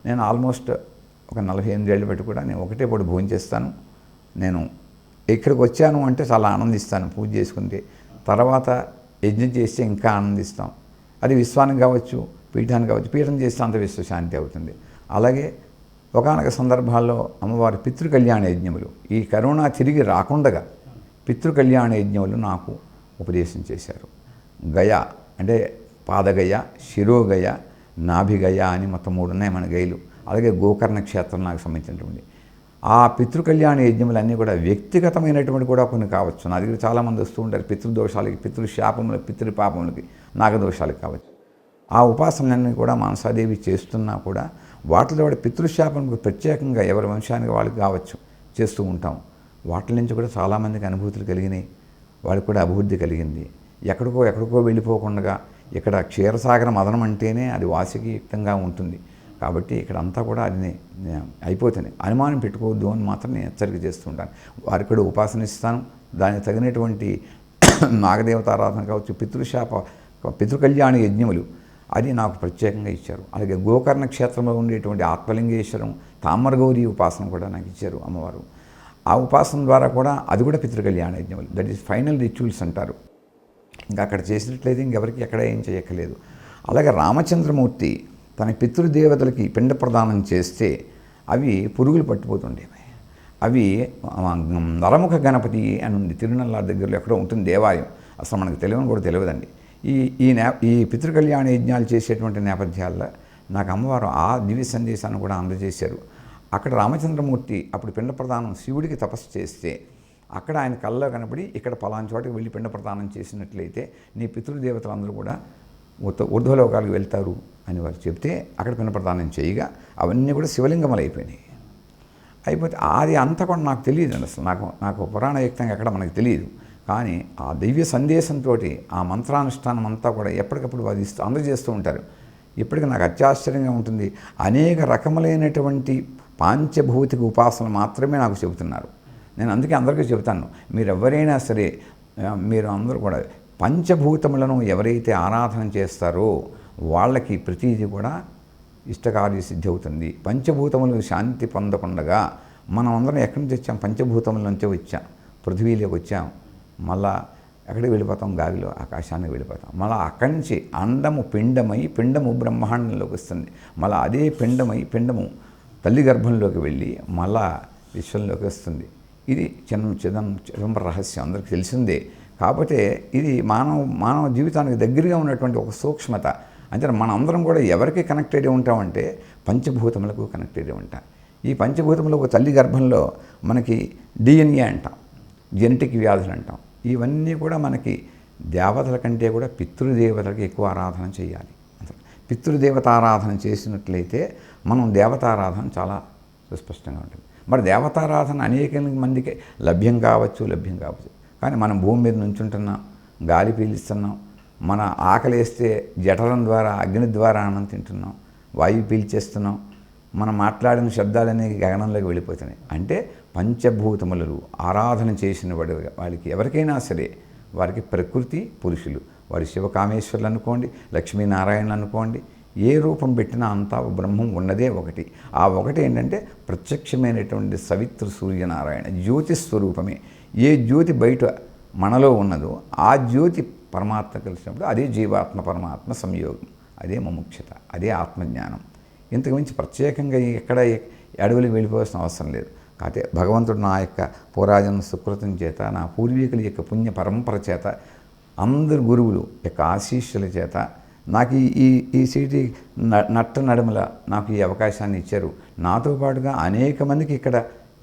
నేను ఆల్మోస్ట్ ఒక 48 ఏళ్ళు పెట్టి కూడా నేను ఒకటే పూట భోజనం చేస్తాను. నేను ఇక్కడికి వచ్చాను అంటే చాలా ఆనందిస్తాను పూజ చేసుకుంటే. తర్వాత యజ్ఞం చేస్తే ఇంకా ఆనందిస్తాం. అది విశ్వానికి కావచ్చు, పీఠానికి కావచ్చు. పీఠం చేస్తే అంత విశ్వశాంతి అవుతుంది. అలాగే ఒకానొక సందర్భాల్లో అమ్మవారి పితృకళ్యాణ యజ్ఞములు, ఈ కరోనా తిరిగి రాకుండగా పితృకళ్యాణ యజ్ఞములు నాకు ఉపదేశం చేశారు. గయ అంటే పాదగయ, శిరోగయ, నాభిగయ అని మొత్తం 3 ఉన్నాయి మన గయలు. అలాగే గోకర్ణ క్షేత్రం నాకు సంబంధించినటువంటి ఆ పితృకళ్యాణ యజ్ఞములన్నీ కూడా వ్యక్తిగతమైనటువంటి కూడా కొన్ని కావచ్చు. నా దగ్గర చాలామంది వస్తూ ఉంటారు పితృదోషాలకి, పితృశాపములకి, పితృపాపములకి, నాగదోషాలకి కావచ్చు. ఆ ఉపాసనలన్నీ కూడా మనసాదేవి చేస్తున్నా కూడా వాటిలో పితృశాపములకు ప్రత్యేకంగా ఎవరి వంశానికి వాళ్ళకి కావచ్చు చేస్తూ ఉంటాం. వాటి నుంచి కూడా చాలామందికి అనుభూతులు కలిగినాయి. వాళ్ళకి కూడా అభివృద్ధి కలిగింది. ఎక్కడికో వెళ్ళిపోకుండా ఇక్కడ క్షీరసాగర మదనం అంటేనే అది వాసికయుక్తంగా ఉంటుంది. కాబట్టి ఇక్కడ అంతా కూడా అది అయిపోతుంది. అనుమానం పెట్టుకోవద్దు అని మాత్రం నేను హెచ్చరిక చేస్తుంటాను. వారికి కూడా ఉపాసన ఇస్తాను. దానికి తగినటువంటి నాగదేవతారాధన కావచ్చు, పితృకళ్యాణ యజ్ఞములు అది నాకు ప్రత్యేకంగా ఇచ్చారు. అలాగే గోకర్ణ క్షేత్రంలో ఉండేటువంటి ఆత్మలింగేశ్వరం, తామరగౌరి ఉపాసన కూడా నాకు ఇచ్చారు అమ్మవారు. ఆ ఉపాసన ద్వారా కూడా అది కూడా పితృకళ్యాణ యజ్ఞములు, దట్ ఈస్ ఫైనల్ రిచువల్స్ అంటారు. ఇంకా అక్కడ చేసినట్లయితే ఇంకెవరికి ఎక్కడ ఏం చేయక్కర్లేదు. అలాగే రామచంద్రమూర్తి తన పితృదేవతలకి పిండ ప్రదానం చేస్తే అవి పురుగులు పట్టిపోతుండేవి. అవి నరముఖ గణపతి అని ఉంది, తిరునల్లారి దగ్గరలో ఎక్కడో ఉంటుంది దేవాలయం. అసలు మనకు తెలియని కూడా తెలియదండి. ఈ పితృకళ్యాణ యజ్ఞాలు చేసేటువంటి నేపథ్యాల్లో నాకు అమ్మవారు ఆ దివ్య సందేశాన్ని కూడా అందజేశారు. అక్కడ రామచంద్రమూర్తి అప్పుడు పిండ ప్రదానం శివుడికి తపస్సు చేస్తే అక్కడ ఆయన కళ్ళలో కనపడి ఇక్కడ పలానా చోటకి వెళ్ళి పిండ ప్రదానం చేసినట్లయితే నీ పితృదేవతలందరూ కూడా ఊర్ధ్వలోకాలకు వెళ్తారు అని వారు చెప్తే అక్కడ పిండ ప్రదానం చేయగా అవన్నీ కూడా శివలింగములు అయిపోతే అది అంతా కూడా నాకు తెలియదు అండి. అసలు నాకు పురాణయుక్తంగా ఎక్కడ మనకు తెలియదు. కానీ ఆ దివ్య సందేశంతో ఆ మంత్రానుష్ఠానం అంతా కూడా ఎప్పటికప్పుడు వారు అందజేస్తూ ఉంటారు. ఇప్పటికీ నాకు అత్యాశ్చర్యంగా ఉంటుంది. అనేక రకములైనటువంటి పాంచభౌతిక ఉపాసనలు మాత్రమే నాకు చెబుతున్నారు. నేను అందుకే అందరికీ చెబుతాను, మీరు ఎవరైనా సరే మీరు అందరూ కూడా పంచభూతములను ఎవరైతే ఆరాధన చేస్తారో వాళ్ళకి ప్రతిదీ కూడా ఇష్టకార్య సిద్ధి అవుతుంది. పంచభూతములు శాంతి పొందకుండగా మనం అందరం ఎక్కడి నుంచి వచ్చాం? పంచభూతముల నుంచే వచ్చాం. పృథ్వీలోకి వచ్చాం, మళ్ళా ఎక్కడికి వెళ్ళిపోతాం? గాలిలో ఆకాశానికి వెళ్ళిపోతాం. మళ్ళీ అక్కడి నుంచి అండము పిండము బ్రహ్మాండంలోకి వస్తుంది. మళ్ళీ అదే పిండము తల్లి గర్భంలోకి వెళ్ళి మళ్ళా విశ్వంలోకి వస్తుంది. ఇది చిదంబర రహస్యం అందరికీ తెలిసిందే. కాకపోతే ఇది మానవ జీవితానికి దగ్గరగా ఉన్నటువంటి ఒక సూక్ష్మత. అంటే మనందరం కూడా ఎవరికి కనెక్ట్ అయ్యి ఉంటామంటే పంచభూతములకు కనెక్ట్ అయ్యి ఉంటాం. ఈ పంచభూతములు ఒక తల్లి గర్భంలో మనకి DNA అంటాం, జెనెటిక్ వ్యాధులు అంటాం. ఇవన్నీ కూడా మనకి దేవతల కంటే కూడా పితృదేవతలకు ఎక్కువ ఆరాధన చేయాలి. పితృదేవతారాధన చేసినట్లయితే మనం దేవతారాధన చాలా సుస్పష్టంగా ఉంటుంది. మరి దేవతారాధన అనేక మందికి లభ్యం కావచ్చు. కానీ మనం భూమి మీద నుంచుంటున్నాం, గాలి పీలుస్తున్నాం, మన ఆకలేస్తే జఠరం ద్వారా అగ్ని ద్వారా అన్నం తింటున్నాం, వాయువు పీల్చేస్తున్నాం, మనం మాట్లాడిన శబ్దాలన్నీ గగనంలోకి వెళ్ళిపోతున్నాయి. అంటే పంచభూతములు ఆరాధన చేసిన వాళ్ళకి ఎవరికైనా సరే వారికి ప్రకృతి పురుషులు, వారి శివకామేశ్వరులు అనుకోండి, లక్ష్మీనారాయణలు అనుకోండి, ఏ రూపం పెట్టినా అంతా బ్రహ్మం ఉన్నదే ఒకటి. ఆ ఒకటి ఏంటంటే ప్రత్యక్షమైనటువంటి సవిత్ర సూర్యనారాయణ జ్యోతి స్వరూపమే. ఏ జ్యోతి బయట మనలో ఉన్నదో ఆ జ్యోతి పరమాత్మ కలిసినప్పుడు అదే జీవాత్మ పరమాత్మ సంయోగం, అదే ముముక్షత, అదే ఆత్మజ్ఞానం. ఇంతకు మించి ప్రత్యేకంగా ఎక్కడ అడవులకు వెళ్ళిపోవాల్సిన అవసరం లేదు. కాకపోతే భగవంతుడు నా యొక్క పూర్వజన్మ సుకృతం చేత, నా పూర్వీకుల యొక్క పుణ్య పరంపర చేత, అందరు గురువులు యొక్క ఆశీస్సుల చేత నాకు ఈ సిటీ నట్ట నడుమల నాకు ఈ అవకాశాన్ని ఇచ్చారు. నాతో పాటుగా అనేక మందికి ఇక్కడ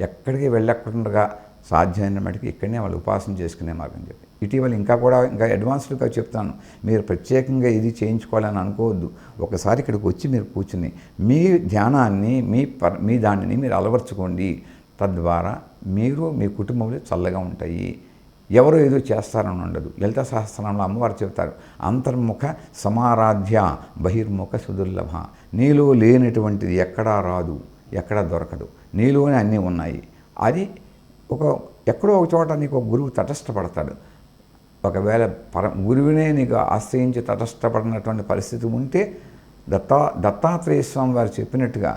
ఎక్కడికి వెళ్ళకుండా సాధ్యమైన మటుకు ఇక్కడనే వాళ్ళు ఉపాసన చేసుకునే మార్గం చెప్పి ఇటీవల ఇంకా అడ్వాన్స్డ్గా చెప్తాను. మీరు ప్రత్యేకంగా ఇది చేయించుకోవాలని అనుకోవద్దు. ఒకసారి ఇక్కడికి వచ్చి మీరు కూర్చుని మీ ధ్యానాన్ని మీ దానిని మీరు అలవర్చుకోండి. తద్వారా మీరు మీ కుటుంబంలో చల్లగా ఉంటాయి. ఎవరో ఏదో చేస్తారని ఉండదు. లలితా సహస్రనామంలో అమ్మవారు చెప్తారు, అంతర్ముఖ సమారాధ్య బహిర్ముఖ సుదుర్లభ. నీలో లేనటువంటిది ఎక్కడా రాదు, ఎక్కడా దొరకదు, నీలోనే అన్నీ ఉన్నాయి. అది ఎక్కడో ఒక చోట నీకు ఒక గురువు తటస్థపడతాడు. ఒకవేళ గురువునే నీకు ఆశ్రయించి తటస్థపడినటువంటి పరిస్థితి ఉంటే దత్తాత్రేయ స్వామి వారు చెప్పినట్టుగా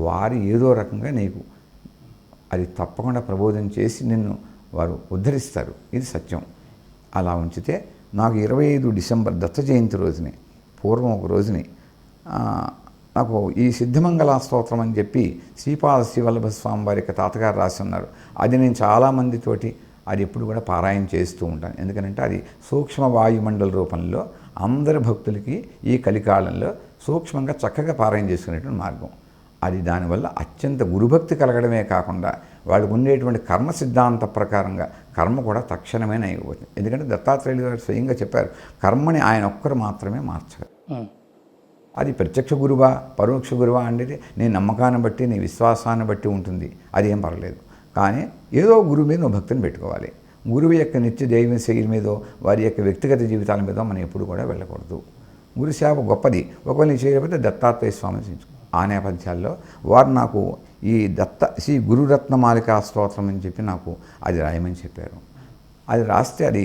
వారు ఏదో రకంగా నీకు అది తప్పకుండా ప్రబోధం చేసి నిన్ను వారు ఉద్ధరిస్తారు. ఇది సత్యం. అలా ఉంచితే నాకు 25 డిసెంబర్ దత్త జయంతి రోజుని పూర్వం ఒక రోజుని నాకు ఈ సిద్ధిమంగళ స్తోత్రం అని చెప్పి శ్రీపాద శ్రీవల్లభ స్వామి వారి యొక్క తాతగారు రాసి ఉన్నారు. అది నేను చాలామందితోటి అది ఎప్పుడు కూడా పారాయణ చేస్తూ ఉంటాను. ఎందుకంటే అది సూక్ష్మ వాయుమండల రూపంలో అందరి భక్తులకి ఈ కలికాలంలో సూక్ష్మంగా చక్కగా పారాయణ చేసుకునేటువంటి మార్గం. అది దానివల్ల అత్యంత గురుభక్తి కలగడమే కాకుండా వాళ్ళకు ఉండేటువంటి కర్మ సిద్ధాంత ప్రకారంగా కర్మ కూడా తక్షణమే అయిపోతుంది. ఎందుకంటే దత్తాత్రేయులు గారు స్వయంగా చెప్పారు, కర్మని ఆయన ఒక్కరు మాత్రమే మార్చగలరు. అది ప్రత్యక్ష గురువా పరోక్ష గురువా అనేది నీ నమ్మకాన్ని బట్టి నీ విశ్వాసాన్ని బట్టి ఉంటుంది. అది ఏం పర్లేదు. కానీ ఏదో గురువు మీద నువ్వు భక్తిని పెట్టుకోవాలి. గురువు యొక్క నిత్య దైవ శైలి మీదో వారి యొక్క వ్యక్తిగత జీవితాల మీదో మనం ఎప్పుడు కూడా వెళ్ళకూడదు. గురు సేవ గొప్పది. ఒకవేళ నీ చేయకపోతే దత్తాత్రేయ స్వామిని చించుకో. ఆ నేపథ్యాల్లో వారు నాకు ఈ శ్రీ గురురత్నమాలికా స్తోత్రం అని చెప్పి నాకు అది రాయమని చెప్పారు. అది రాస్తే అది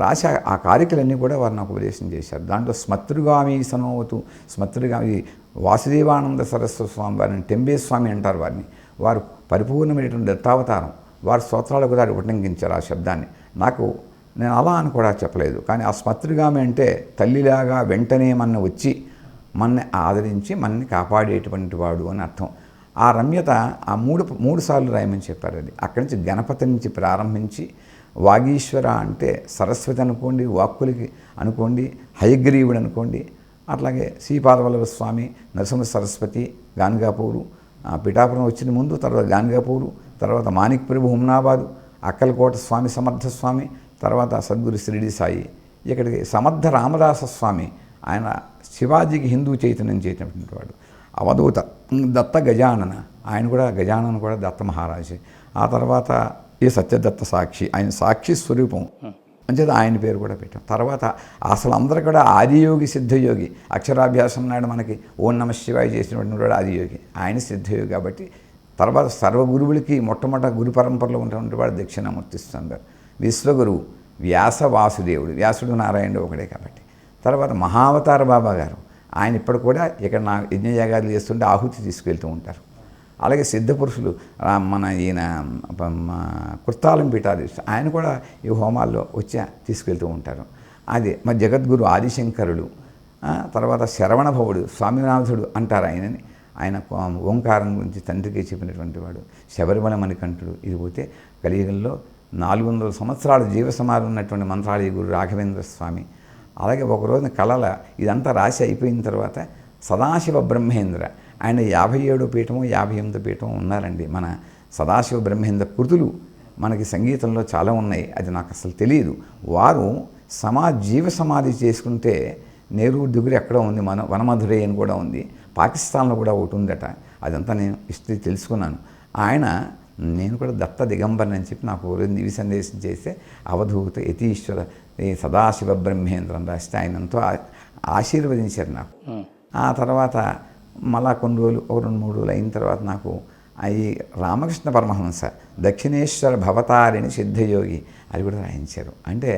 రాసి ఆ కారికలన్నీ కూడా వారు నాకు ఉపదేశం చేశారు. దాంట్లో స్మతృగామి సనోవతు స్మతృగామి వాసుదేవానంద సరస్వతి స్వామి వారిని టెంబే స్వామి అంటారు వారిని. వారు పరిపూర్ణమైనటువంటి దత్తావతారం. వారి స్తోత్రాలు కూడా ఉటంకించారు ఆ శబ్దాన్ని. నేను అలా అని కూడా చెప్పలేదు. కానీ ఆ స్మతృగామి అంటే తల్లిలాగా వెంటనే వచ్చి మన్ని ఆదరించి మన్ని కాపాడేటువంటి వాడు అని అర్థం. ఆ రమ్యత ఆ మూడు సార్లు రాయమని చెప్పారు. అది అక్కడి నుంచి గణపతి నుంచి ప్రారంభించి వాగీశ్వర అంటే సరస్వతి అనుకోండి, వాక్కులకి అనుకోండి, హయగ్రీవుడు అనుకోండి, అట్లాగే శ్రీపాదవల్లభ స్వామి, నరసింహ సరస్వతి, గాన్గాపూరు, పిఠాపురం వచ్చిన ముందు, తర్వాత గాన్గాపూరు, తర్వాత మాణిక్ ప్రభు హుమ్నాబాదు, అక్కలకోట స్వామి సమర్థ స్వామి, తర్వాత సద్గురు షిరిడి సాయి, ఇక్కడికి సమర్థ రామదాస స్వామి, ఆయన శివాజీకి హిందూ చైతన్యం చేసినటువంటి వాడు. అవధూత దత్త గజానన, ఆయన కూడా గజానన కూడా దత్త మహారాజే. ఆ తర్వాత ఈ సత్యదత్త సాక్షి, ఆయన సాక్షి స్వరూపం అంచేత ఆయన పేరు కూడా పెట్టాం. తర్వాత అసలు అందరూ కూడా ఆదియోగి సిద్ధయోగి, అక్షరాభ్యాసం నాడు మనకి ఓం నమ శివాయ చేసినటువంటి వాడు ఆదియోగి, ఆయన సిద్ధయోగి. కాబట్టి తర్వాత సర్వగురువులకి మొట్టమొదటి గురు పరంపరలో ఉన్నటువంటి వాడు దక్షిణామూర్తి స్వామి గారు. విశ్వగురువు వ్యాస వాసుదేవుడు, వ్యాసుడు నారాయణుడు ఒకడే కాబట్టి. తర్వాత మహావతార బాబా గారు, ఆయన ఇప్పుడు కూడా ఇక్కడ నా యజ్ఞయాగాలు చేస్తుంటే ఆహుతి తీసుకెళ్తూ ఉంటారు. అలాగే సిద్ధపురుషులు మన ఈయన కుర్తాలం పీఠాధీశ, ఆయన కూడా ఈ హోమాల్లో వచ్చి తీసుకెళ్తూ ఉంటారు. అది మన జగద్గురు ఆదిశంకరుడు, తర్వాత శరవణభవుడు, స్వామినాథుడు అంటారు ఆయనని. ఆయన ఓంకారం గురించి తండ్రికి చెప్పినటువంటి వాడు. శబరిమల మణికంఠుడు. ఇది పోతే కలియుగంలో 400 సంవత్సరాలు జీవ సమాధి ఉన్నటువంటి మంత్రాలయ గురు రాఘవేంద్ర స్వామి. అలాగే ఒక రోజున కళల ఇదంతా రాసి అయిపోయిన తర్వాత సదాశివ బ్రహ్మేంద్ర, ఆయన 57వ పీఠము 58వ పీఠం ఉన్నారండి. మన సదాశివ బ్రహ్మేంద్ర కృతులు మనకి సంగీతంలో చాలా ఉన్నాయి. అది నాకు అసలు తెలియదు. వారు జీవ సమాధి చేసుకుంటే నేరూరు దగ్గర ఎక్కడో ఉంది, వనమధురై అని కూడా ఉంది, పాకిస్తాన్లో కూడా ఒకటి ఉందట. అదంతా నేను తెలుసుకున్నాను. నేను కూడా దత్త దిగంబర్ని అని చెప్పి నాకు దివి సందేశం చేస్తే అవధూత యతీశ్వర సదాశివ బ్రహ్మేంద్రం రాస్తే ఆయన ఎంతో ఆశీర్వదించారు నాకు. ఆ తర్వాత మళ్ళా కొన్ని రోజులు 2-3 రోజులు అయిన తర్వాత నాకు ఈ రామకృష్ణ పరమహంస దక్షిణేశ్వర భవతారిణి సిద్ధయోగి అది కూడా రాయించారు. అంటే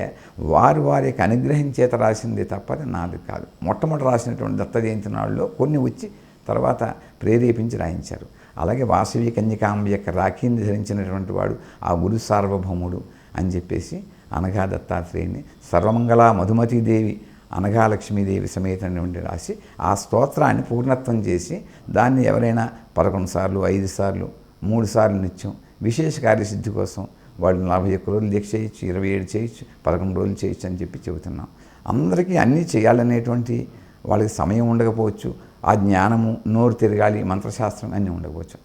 వారి యొక్క అనుగ్రహం చేత రాసింది తప్ప నాది కాదు. మొట్టమొదటి రాసినటువంటి దత్త జయంతి నాడులో కొన్ని వచ్చి తర్వాత ప్రేరేపించి రాయించారు. అలాగే వాసవి కన్యకాంబ యొక్క రాఖీని ధరించినటువంటి వాడు ఆ గురు సార్వభౌముడు అని చెప్పేసి అనగా దత్తాత్రేయుని సర్వమంగళ మధుమతీదేవి అనగా లక్ష్మీదేవి సమేతమైనటువంటి రాసి ఆ స్తోత్రాన్ని పూర్ణత్వం చేసి దాన్ని ఎవరైనా 11 సార్లు 5 సార్లు 3 సార్లు నిత్యం విశేష కార్యసిద్ధి కోసం వాళ్ళు 41 రోజులు దీక్ష చేయొచ్చు, 27 చేయొచ్చు, 11 రోజులు చేయొచ్చు అని చెప్పి చెబుతున్నాం. అందరికీ అన్నీ చేయాలనేటువంటి వాళ్ళకి సమయం ఉండకపోవచ్చు, ఆ జ్ఞానము నోరు తిరగాలి, మంత్రశాస్త్రం అన్నీ ఉండకపోవచ్చు.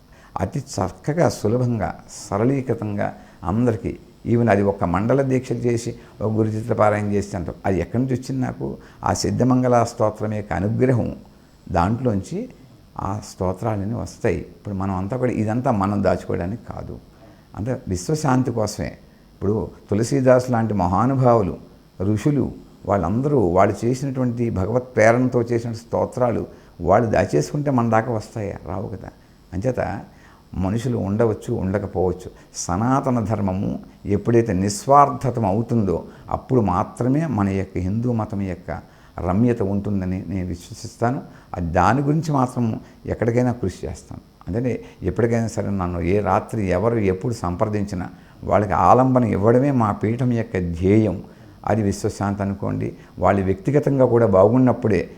అతి చక్కగా సులభంగా సరళీకృతంగా అందరికీ ఈవెన్ అది ఒక మండల దీక్షలు చేసి ఒక గురుచిత్ర పారాయణ చేసి అంటాం. అది ఎక్కడి నుంచి వచ్చింది నాకు? ఆ సిద్ధమంగళ స్తోత్రం యొక్క అనుగ్రహం, దాంట్లోంచి ఆ స్తోత్రాలన్నీ వస్తాయి. ఇప్పుడు మనం అంతా కూడా ఇదంతా మనం దాచుకోవడానికి కాదు, అంతా విశ్వశాంతి కోసమే. ఇప్పుడు తులసీదాసు లాంటి మహానుభావులు ఋషులు వాళ్ళందరూ వాళ్ళు చేసినటువంటి భగవత్ ప్రేరణతో చేసిన స్తోత్రాలు వాళ్ళు దాచేసుకుంటే మన దాకా వస్తాయా? రావు కదా. అంచేత మనుషులు ఉండవచ్చు, ఉండకపోవచ్చు. సనాతన ధర్మము ఎప్పుడైతే నిస్వార్థతం అవుతుందో అప్పుడు మాత్రమే మన యొక్క హిందూ మతం యొక్క రమ్యత ఉంటుందని నేను విశ్వసిస్తాను. అది దాని గురించి మాత్రం ఎక్కడికైనా కృషి చేస్తాను. అంటే ఎప్పటికైనా సరే నన్ను ఏ రాత్రి ఎవరు ఎప్పుడు సంప్రదించినా వాళ్ళకి ఆలంబన ఇవ్వడమే మా పీఠం యొక్క ధ్యేయం. అది విశ్వశాంతి అనుకోండి. వాళ్ళు వ్యక్తిగతంగా కూడా బాగున్నప్పుడే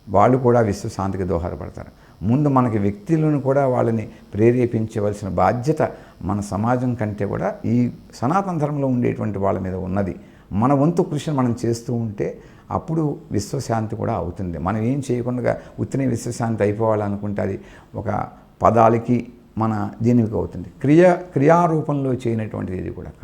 వాళ్ళు కూడా విశ్వశాంతికి దోహదపడతారు. ముందు మనకి వ్యక్తులను కూడా వాళ్ళని ప్రేరేపించవలసిన బాధ్యత మన సమాజం కంటే కూడా ఈ సనాతన ధర్మంలో ఉండేటువంటి వాళ్ళ మీద ఉన్నది. మన వంతు కృషిని మనం చేస్తూ ఉంటే అప్పుడు విశ్వశాంతి కూడా అవుతుంది. మనం ఏం చేయకుండా ఉత్తినే విశ్వశాంతి అయిపోవాలనుకుంటే అది ఒక పదాలకి మన దీనికి అవుతుంది. క్రియారూపంలో చేయనటువంటిది ఇది కూడా.